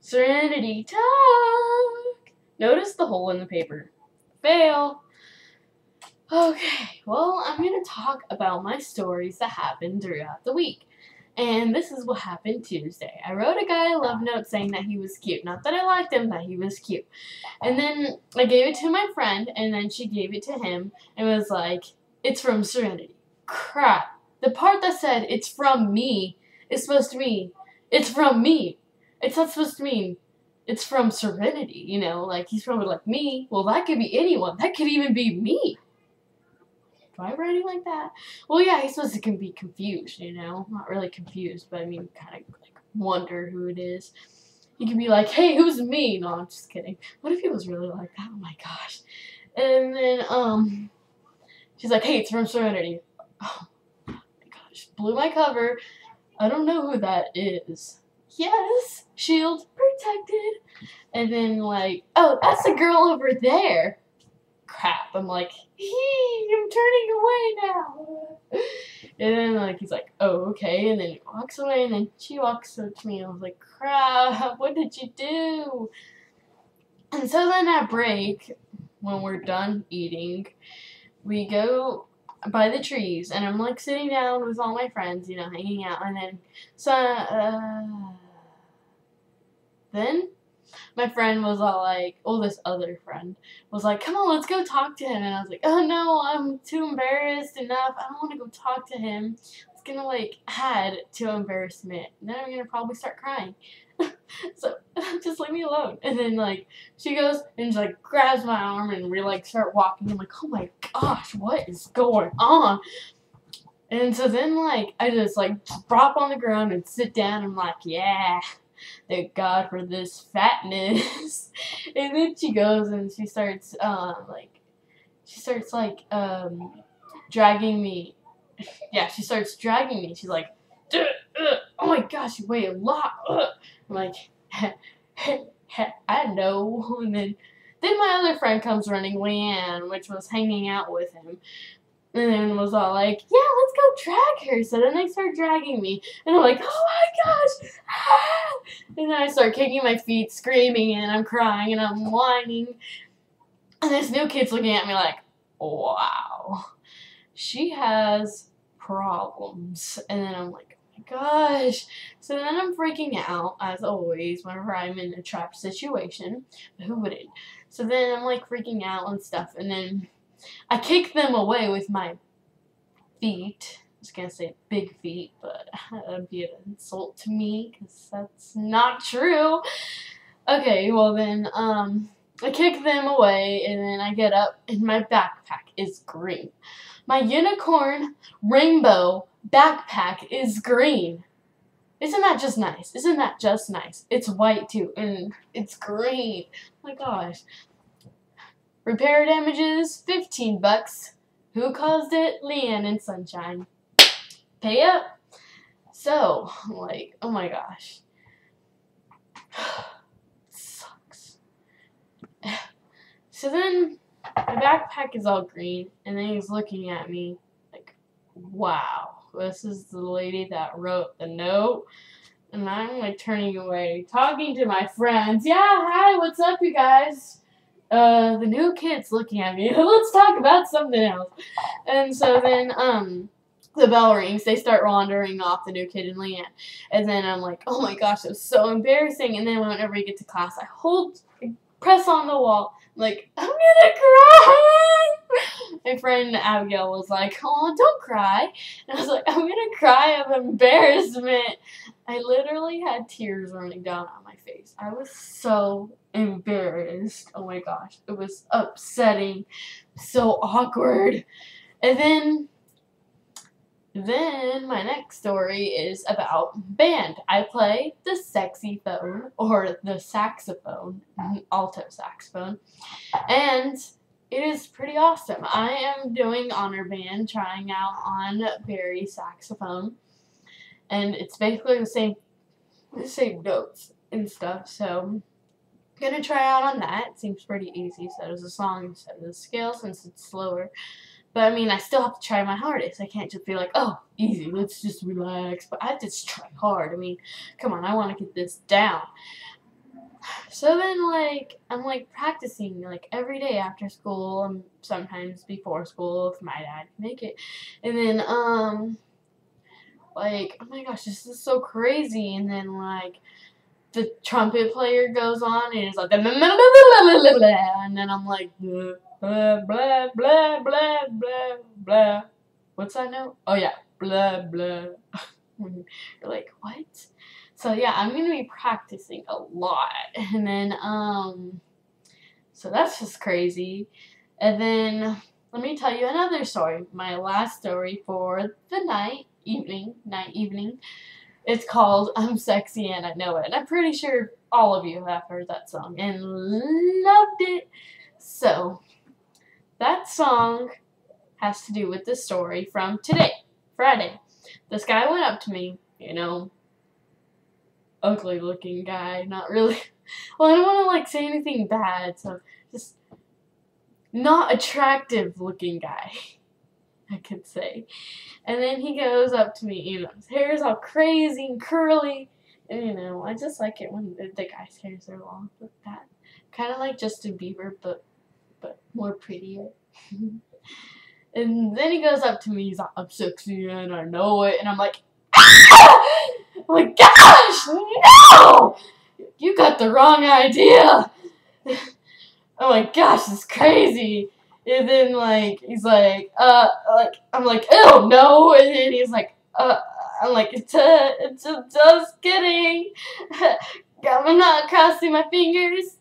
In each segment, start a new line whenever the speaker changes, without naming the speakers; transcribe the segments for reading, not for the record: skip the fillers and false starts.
Serenity Talk. Notice the hole in the paper. Fail. Okay, well, I'm going to talk about my stories that happened throughout the week. And this is what happened Tuesday. I wrote a guy a love note saying that he was cute. Not that I liked him, that he was cute. And then I gave it to my friend, and then she gave it to him, and was like, it's from Serenity. Crap. The part that said, it's from me, is supposed to mean, it's from me. It's not supposed to mean, it's from Serenity, you know? Like, he's probably like, me? Well, that could be anyone. That could even be me. Am I writing like that? Well, yeah, he's supposed to be confused, you know? Not really confused, but I mean, kind of like wonder who it is. He could be like, hey, who's me? No, I'm just kidding. What if he was really like that? Oh my gosh. And then, she's like, hey, it's from Serenity. Oh my gosh. Blew my cover. I don't know who that is. Yes, shield protected. And then, like, oh, that's the girl over there. Crap. I'm like, I'm turning away now. And then, like, he's like, oh, okay. And then he walks away, and then she walks up to me, and I was like, crap, what did you do? And so then at break, when we're done eating, we go by the trees, and I'm, like, sitting down with all my friends, you know, hanging out, and then, then my friend was all like, this other friend was like, come on, let's go talk to him. And I was like, oh no, I'm too embarrassed enough. I don't want to go talk to him. It's going to like add to embarrassment. And then I'm going to probably start crying. So just leave me alone. And then like she goes and she like grabs my arm and we like start walking. I'm like, oh my gosh, what is going on? And so then like I just like drop on the ground and sit down. And I'm like, yeah. Thank God for this fatness. And then she goes and she starts dragging me. Yeah, she starts dragging me. She's like, oh my gosh, you weigh a lot. I'm like, I know. And then my other friend comes running, Leanne, which was hanging out with him. And then was all like, yeah, let's go drag her. So then they start dragging me. And I'm like, oh my gosh. Ah! And then I start kicking my feet, screaming, and I'm crying, and I'm whining. And this new kid's looking at me like, wow. She has problems. And then I'm like, oh my gosh. So then I'm freaking out, as always, whenever I'm in a trap situation. But who wouldn't? So then I'm like freaking out and stuff. And then I kick them away with my feet. I was going to say big feet, but that would be an insult to me because that's not true. Okay, well then, I kick them away and then I get up and my backpack is green. My unicorn rainbow backpack is green. Isn't that just nice? Isn't that just nice? It's white too and it's green. Oh my gosh. Repair damages, $15. Who caused it? Leanne and Sunshine. Pay up. So, like, oh my gosh. Sucks. So then, my backpack is all green, and then he's looking at me like, wow, this is the lady that wrote the note. And I'm like turning away, talking to my friends. Yeah, hi, what's up, you guys? The new kid's looking at me. Let's talk about something else. And so then, the bell rings. They start wandering off, the new kid and Leanne. And then I'm like, oh my gosh, it was so embarrassing. And then whenever we get to class, I press on the wall. I'm like, I'm gonna cry. My friend Abigail was like, oh, don't cry. And I was like, I'm gonna cry of embarrassment. I literally had tears running down on my face. I was so embarrassed. Oh my gosh. It was upsetting. So awkward. And then my next story is about band. I play the saxophone, or the saxophone, alto saxophone, and it is pretty awesome. I am doing honor band, trying out on Barry saxophone, and it's basically the same notes and stuff, so I'm gonna try out on that. It seems pretty easy, so does the song instead of the scale since it's slower. But, I mean, I still have to try my hardest. I can't just be like, oh, easy, let's just relax. But I have to try hard. I mean, come on, I want to get this down. So then, like, I'm, like, practicing, like, every day after school and sometimes before school if my dad can make it. And then, like, oh my gosh, this is so crazy. And then, like, the trumpet player goes on and it's like, and then I'm like, blah, blah, blah, blah, blah, blah, blah. What's that note? Oh, yeah, blah, blah. You're like, what? So, yeah, I'm going to be practicing a lot. And then, so that's just crazy. And then, let me tell you another story. My last story for the evening. It's called I'm Sexy and I Know It. And I'm pretty sure all of you have heard that song and loved it. So, that song has to do with the story from today, Friday. This guy went up to me, ugly looking guy, not really. Well, I don't want to like say anything bad, so just not attractive looking guy, I could say. And then he goes up to me, his hair is all crazy and curly, and I just like it when the guy's hairs are long like that. Kind of like Justin Bieber, but more prettier. And then he goes up to me, he's like, I'm sexy and I know it, and I'm like, ah! Oh my gosh, no! You got the wrong idea. Oh my gosh, it's crazy. And then he's like, I'm like, ew, no. And then he's like, I'm like, it's just kidding. I'm not crossing my fingers.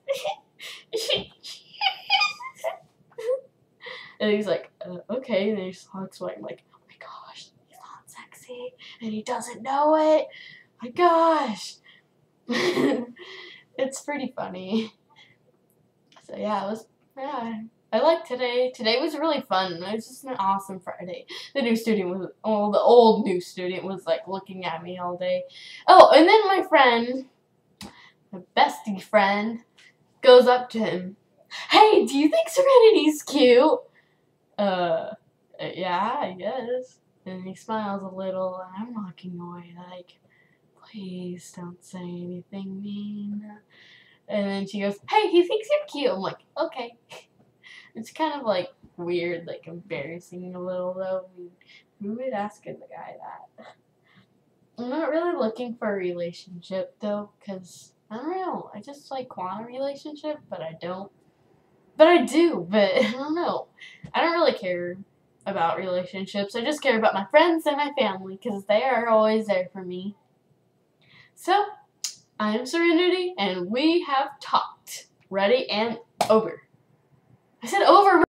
And he's like, okay. And then he just walks away. I'm like, oh my gosh, he's not sexy, and he doesn't know it. My gosh. It's pretty funny. So yeah, I liked today. Today was really fun. It was just an awesome Friday. The old new student was like looking at me all day. Oh, and then my bestie friend, goes up to him. Hey, do you think Serenity's cute? Yeah, I guess. And he smiles a little, and I'm walking away like, please don't say anything mean. And then she goes, hey, he thinks you're cute. I'm like, okay. It's kind of like weird, like embarrassing a little though. I mean, who would ask a guy that? I'm not really looking for a relationship though, because I don't know. I just like want a relationship, but I don't. But I do, but I don't know. I don't really care about relationships. I just care about my friends and my family because they are always there for me. So, I am Serenity, and we have talked. Ready and over. I said over.